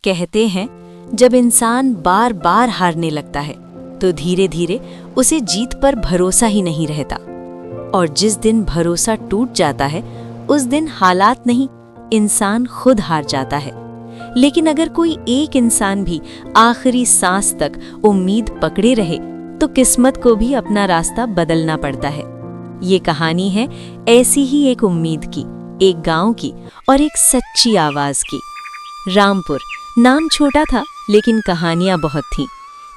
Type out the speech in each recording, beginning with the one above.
कहते हैं जब इंसान बार बार हारने लगता है तो धीरे धीरे उसे जीत पर भरोसा ही नहीं रहता, और जिस दिन भरोसा टूट जाता है उस दिन हालात नहीं, इंसान खुद हार जाता है। लेकिन अगर कोई एक इंसान भी आखिरी सांस तक उम्मीद पकड़े रहे तो किस्मत को भी अपना रास्ता बदलना पड़ता है। ये कहानी है ऐसी ही एक उम्मीद की, एक गांव की और एक सच्ची आवाज की। रामपुर नाम छोटा था लेकिन कहानियां बहुत थीं।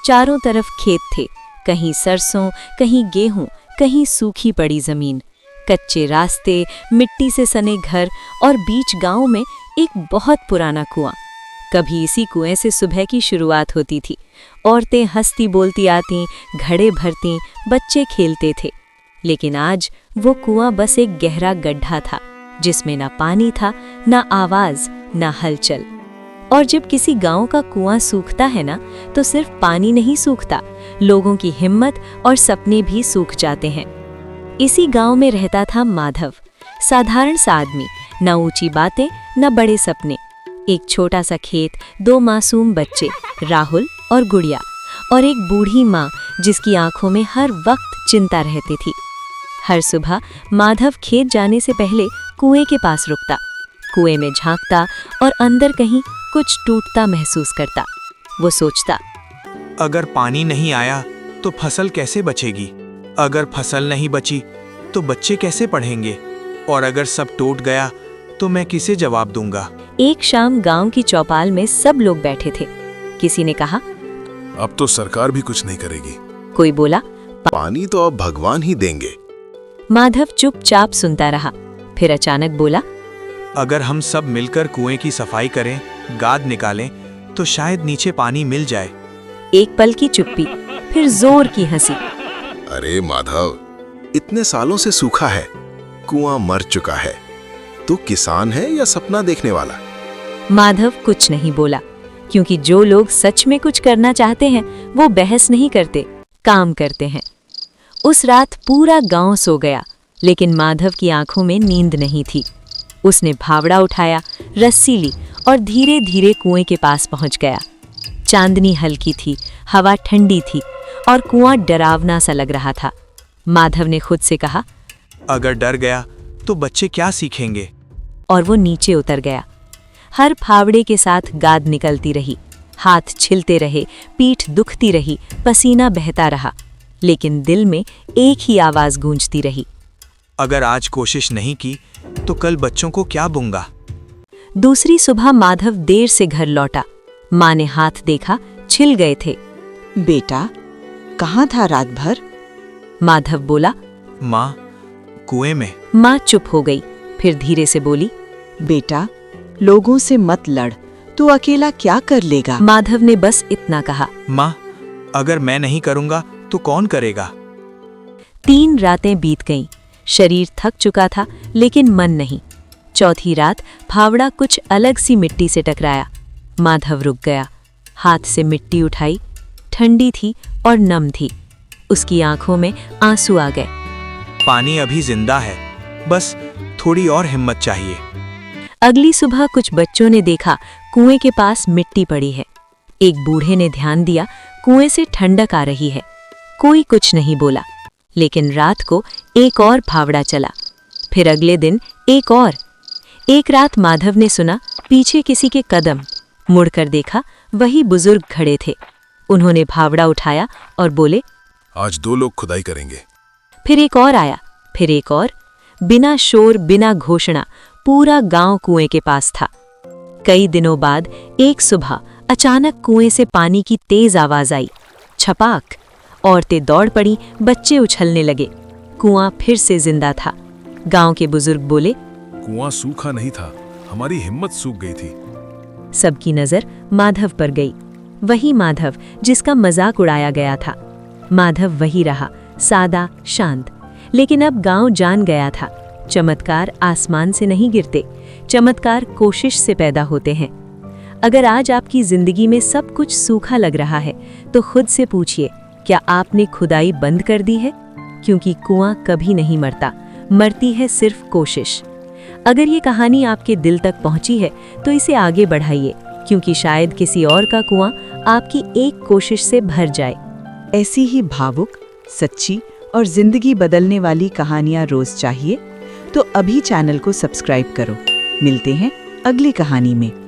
चारों तरफ खेत थे, कहीं सरसों, कहीं गेहूं, कहीं सूखी पड़ी जमीन, कच्चे रास्ते, मिट्टी से सने घर और बीच गांव में एक बहुत पुराना कुआं। कभी इसी कुएं से सुबह की शुरुआत होती थी। औरतें हंसती बोलती आतीं, घड़े भरतीं, बच्चे खेलते थे। लेकिन आज वो कुआं बस एक गहरा गड्ढा था जिसमें ना पानी था, ना आवाज, ना हलचल। और जब किसी गांव का कुआं सूखता है ना, तो सिर्फ पानी नहीं सूखता, लोगों की हिम्मत और सपने भी सूख जाते हैं। इसी गांव में रहता था माधव, साधारण सा आदमी, न ऊंची बातें न बड़े सपने। एक छोटा सा खेत, 2 मासूम बच्चे, राहुल और गुड़िया, और एक बूढ़ी माँ जिसकी आंखों में हर वक्त चिंता रहती थी। हर सुबह माधव खेत जाने से पहले कुएं के पास रुकता, कुएं में झांकता और अंदर कहीं कुछ टूटता महसूस करता। वो सोचता, अगर पानी नहीं आया तो फसल कैसे बचेगी? अगर फसल नहीं बची तो बच्चे कैसे पढ़ेंगे? और अगर सब टूट गया तो मैं किसे जवाब दूंगा? एक शाम गांव की चौपाल में सब लोग बैठे थे। किसी ने कहा, अब तो सरकार भी कुछ नहीं करेगी। कोई बोला, पानी तो अब भगवान ही देंगे। माधव चुपचाप सुनता रहा। फिर अचानक बोला, अगर हम सब मिलकर कुएं की सफाई करें, गाद निकालें, तो शायद नीचे पानी मिल जाए। एक पल की चुप्पी, फिर जोर की हंसी। अरे माधव, इतने सालों से सूखा है, कुआं मर चुका है, तू किसान है या सपना देखने वाला? माधव कुछ नहीं बोला, क्योंकि जो लोग सच में कुछ करना चाहते हैं वो बहस नहीं करते, काम करते हैं। उस रात पूरा गांव सो गया, लेकिन माधव की आंखों में नींद नहीं थी। उसने फावड़ा उठाया, रस्सी ली और धीरे धीरे कुएं के पास पहुंच गया। चांदनी हल्की थी, हवा ठंडी थी और कुआं डरावना सा लग रहा था। माधव ने खुद से कहा, अगर डर गया तो बच्चे क्या सीखेंगे? और वो नीचे उतर गया। हर फावड़े के साथ गाद निकलती रही, हाथ छिलते रहे, पीठ दुखती रही, पसीना बहता रहा, लेकिन दिल में एक ही आवाज गूंजती रही, अगर आज कोशिश नहीं की तो कल बच्चों को क्या दूंगा? दूसरी सुबह माधव देर से घर लौटा। माँ ने हाथ देखा, छिल गए थे। बेटा, कहाँ था रात भर? माधव बोला, माँ, कुएं में। माँ चुप हो गई, फिर धीरे से बोली, बेटा, लोगों से मत लड़, तू अकेला क्या कर लेगा? माधव ने बस इतना कहा। माँ, अगर मैं नहीं करूँगा तो कौन करेगा? 3 रातें बीत गईं। शरीर थक चुका था लेकिन मन नहीं। चौथी रात फावड़ा कुछ अलग सी मिट्टी से टकराया। माधव रुक गया, हाथ से मिट्टी उठाई, ठंडी थी और नम थी। उसकी आंखों में आंसू आ गए। पानी अभी जिंदा है, बस थोड़ी और हिम्मत चाहिए। अगली सुबह कुछ बच्चों ने देखा कुएं के पास मिट्टी पड़ी है। एक बूढ़े ने ध्यान दिया, कुएं से ठंडक आ रही है। कोई कुछ नहीं बोला, लेकिन रात को एक और फावड़ा चला। फिर अगले दिन एक और। एक रात माधव ने सुना पीछे किसी के कदम। मुड़कर देखा, वही बुजुर्ग खड़े थे। उन्होंने फावड़ा उठाया और बोले, आज 2 लोग खुदाई करेंगे। फिर एक और आया, फिर एक और। बिना शोर, बिना घोषणा पूरा गांव कुएं के पास था। कई दिनों बाद एक सुबह अचानक कुएं से पानी की तेज आवाज आई, छपाक। औरतें दौड़ पड़ी, बच्चे उछलने लगे। कुआं फिर से जिंदा था। गांव के बुजुर्ग बोले, कुआं सूखा नहीं था, हमारी हिम्मत सूख गई थी। सबकी नजर माधव पर गई, वही माधव जिसका मजाक उड़ाया गया था। माधव वही रहा, सादा, शांत। लेकिन अब गांव जान गया था, चमत्कार आसमान से नहीं गिरते, चमत्कार कोशिश से पैदा होते हैं। अगर आज आपकी जिंदगी में सब कुछ सूखा लग रहा है तो खुद से पूछिए, क्या आपने खुदाई बंद कर दी है? क्योंकि कुआं कभी नहीं मरता, मरती है सिर्फ कोशिश। अगर ये कहानी आपके दिल तक पहुंची है तो इसे आगे बढ़ाइए, क्योंकि शायद किसी और का कुआं आपकी एक कोशिश से भर जाए। ऐसी ही भावुक, सच्ची और जिंदगी बदलने वाली कहानियां रोज चाहिए तो अभी चैनल को सब्सक्राइब करो। मिलते हैं अगली कहानी में।